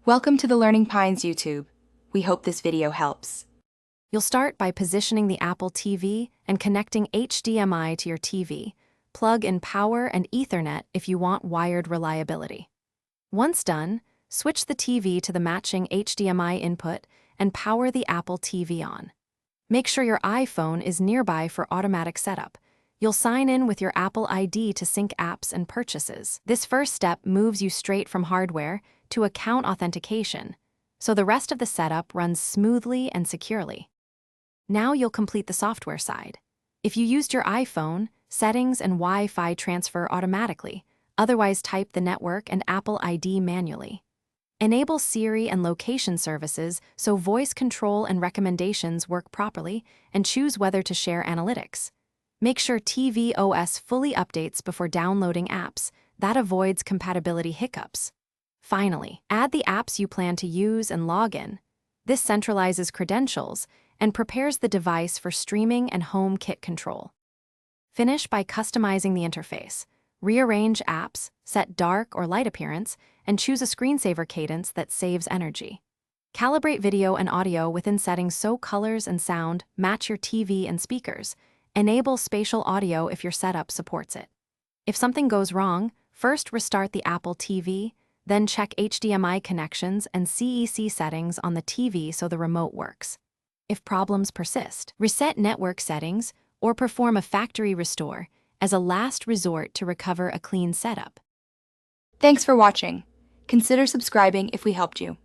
Welcome to the Learning Pines YouTube. We hope this video helps. You'll start by positioning the Apple TV and connecting HDMI to your TV. Plug in power and Ethernet if you want wired reliability. Once done, switch the TV to the matching HDMI input and power the Apple TV on. Make sure your iPhone is nearby for automatic setup. You'll sign in with your Apple ID to sync apps and purchases. This first step moves you straight from hardware to account authentication, so the rest of the setup runs smoothly and securely. Now you'll complete the software side. If you used your iPhone, settings and Wi-Fi transfer automatically, otherwise type the network and Apple ID manually. Enable Siri and location services so voice control and recommendations work properly, and choose whether to share analytics. Make sure tvOS fully updates before downloading apps. That avoids compatibility hiccups. Finally, add the apps you plan to use and log in. This centralizes credentials and prepares the device for streaming and HomeKit control. Finish by customizing the interface. Rearrange apps, set dark or light appearance, and choose a screensaver cadence that saves energy. Calibrate video and audio within settings so colors and sound match your TV and speakers. Enable spatial audio if your setup supports it. If something goes wrong, first restart the Apple TV, then check HDMI connections and CEC settings on the TV so the remote works. If problems persist, reset network settings or perform a factory restore as a last resort to recover a clean setup. Thanks for watching. Consider subscribing if we helped you.